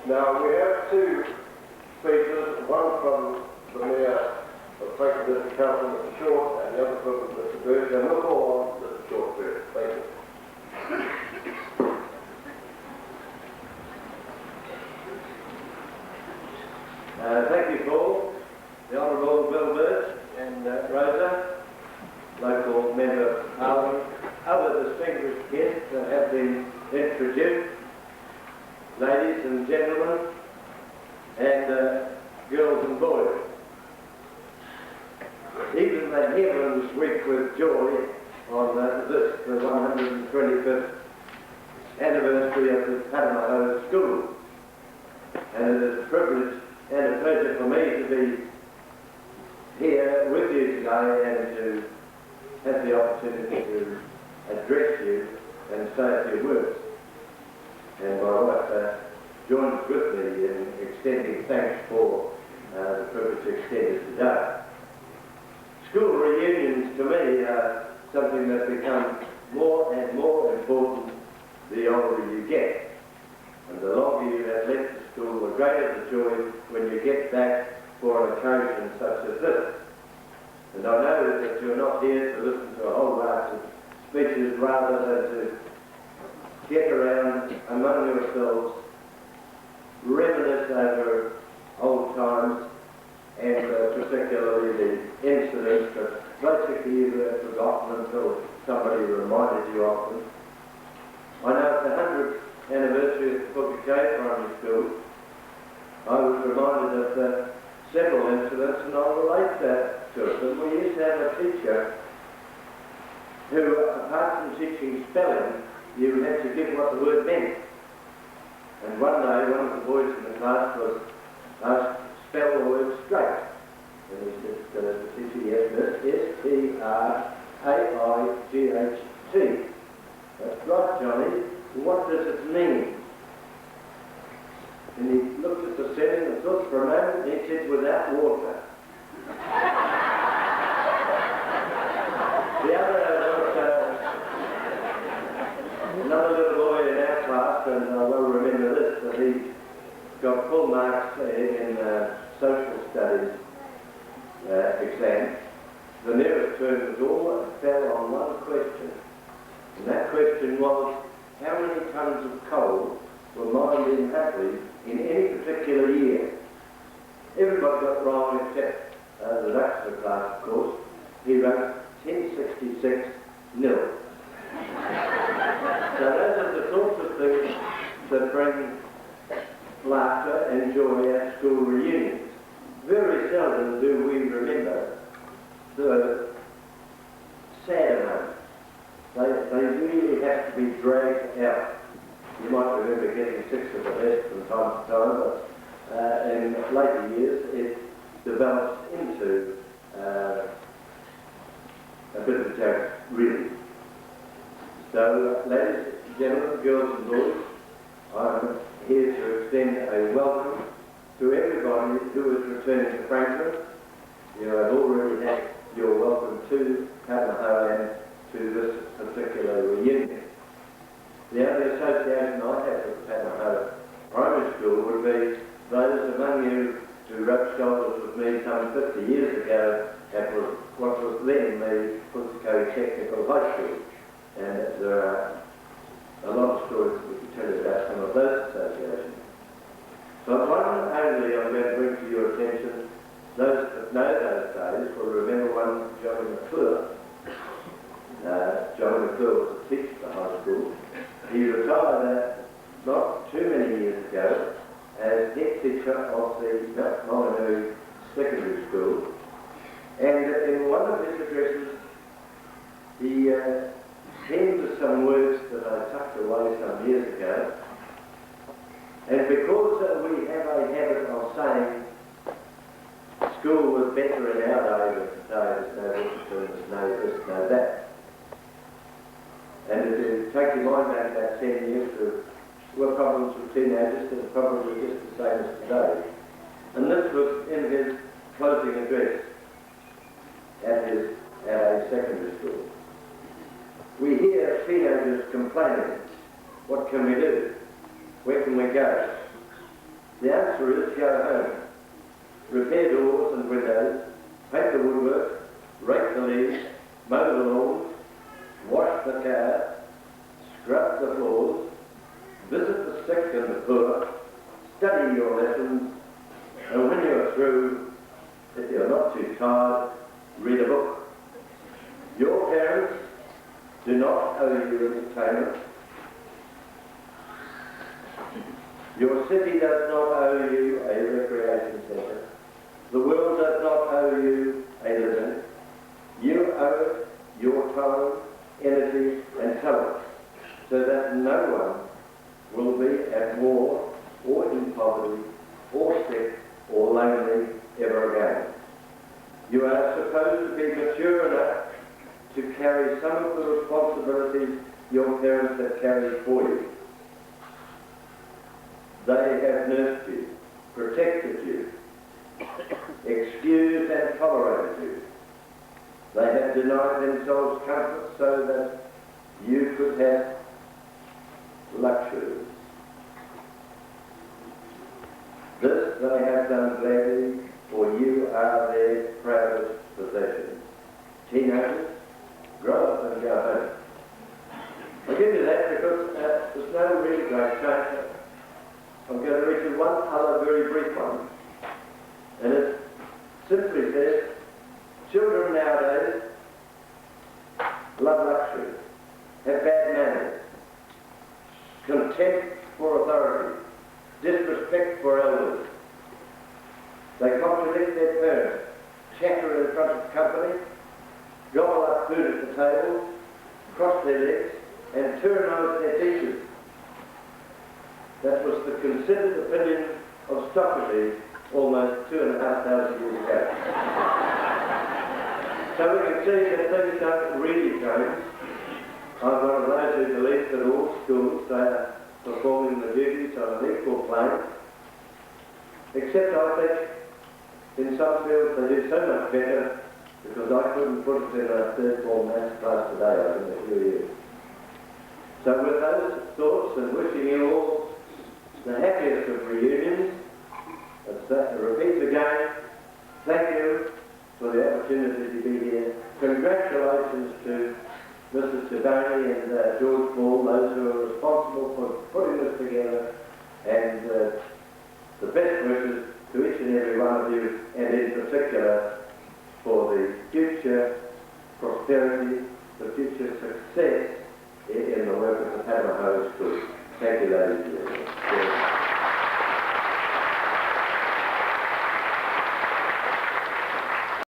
Now we have two speeches, one from the Mayor of Franklin District Council, Mr. Short, and the other from Mr. Birch, and we'll go on Mr. Short first. Thank you. Thank you, Paul. The Honourable Bill Birch and Rosa, local Member of Parliament, other distinguished guests that have been introduced, ladies and gentlemen, and girls and boys. Even the heavens weep with joy on the 125th anniversary of the Patumahoe School. And it is a privilege and a pleasure for me to be here with you today and to have the opportunity to address you and say a few words. And my wife joins with me in extending thanks for the privilege extended today. School reunions to me are something that becomes more and more important the older you get. And the longer you have left the school, the greater the joy when you get back for an occasion such as this. And I know that you're not here to listen to a whole raft of speeches rather than to get around among yourselves, reminisce over old times, and particularly the incidents that basically you have forgotten until somebody reminded you of them. I know it's the 100th anniversary of Patumahoe Primary School. I was reminded of several incidents, and I'll relate that to it. And we used to have a teacher who, apart from teaching spelling, you had to give what the word meant. And one day, one of the boys in the class was asked to spell the word straight. And he said to the teacher, yes, miss, S-T-R-A-I-G-H-T. That's right, Johnny. What does it mean? And he looked at the setting and thought for a moment, and he said, without water. The other was another little boy in our class, and I will remember this, that he got full marks in social studies exam. The nearest term was all fell on one question. And that question was, how many tons of coal were mined in Hatley in any particular year? Everybody got wrong except the Duxford class, of course. He wrote 1066 nil. So those are the sorts of things that bring laughter and joy at school reunions. Very seldom do we remember the sad moments. They really have to be dragged out. You might remember getting six of the best from time to time, but in later years it develops into a bit of a joke, really. So, ladies and gentlemen, girls and boys, I'm here to extend a welcome to everybody who is returning to Franklin. You have already had your welcome to Patumahoe and to this particular reunion. The only association I have with Patumahoe Primary School would be those among you who rubbed shoulders with me some 50 years ago at what was then the Patumahoe Technical High School. And there are a lot of stories we can tell you about some of those associations. But one only I'm going to bring to your attention. Those that know those days will remember one Johnny McClure. Johnny McClure was a teacher at the high school. He retired not too many years ago as head teacher of the Patumahoe Secondary School. And in one of his addresses, he penned some words that I tucked away some years ago. And because we have a habit of saying school was better in our day than today, there's no this, no that. And if you take your mind back about 10 years to what problems with teenagers, they're probably just the same as today. And this was in his closing address at a secondary school. We hear teenagers complaining. What can we do? Where can we go? lecturers go home, repair doors and windows, paint the woodwork, rake the leaves, mow the lawns, wash the car, scrub the floors, visit the sick and the poor, study your lessons, and when you're through, if you're not too tired, read a book. Your parents do not owe you entertainment. Your city does not owe you a recreation centre. The world does not owe you a living. You owe it your time, energy and talent, so that no one will be at war or in poverty or sick or lonely ever again. You are supposed to be mature enough to carry some of the responsibilities your parents have carried for you. They have nursed you, protected you, excused and tolerated you. They have denied themselves comfort so that you could have luxuries. This they have done gladly, for you are their proudest possession. Teenagers, grow up and go home. I give you that because there's no really great change. I'm going to read you one other very brief one, and it simply says, children nowadays love luxury, have bad manners, contempt for authority, disrespect for elders. They contradict their parents, chatter in front of company, gobble up food at the table, cross their legs, and tyrannise their teachers. That was the considered opinion of Socrates almost 2,500 years ago. So we can see that things don't really change. I'm one of those who believe that all schools they are performing the duties on an equal plane, except I think in some fields they do so much better because I couldn't put it in a third form maths class today over a few years. So with those thoughts and wishing you all the happiest of reunions, I repeat again, thank you for the opportunity to be here. Congratulations to Mrs. Sidoni and George Ball, those who are responsible for putting this together, and the best wishes to each and every one of you, and in particular for the future prosperity, the future success in the work of the Patumahoe School. Thank you, ladies and gentlemen.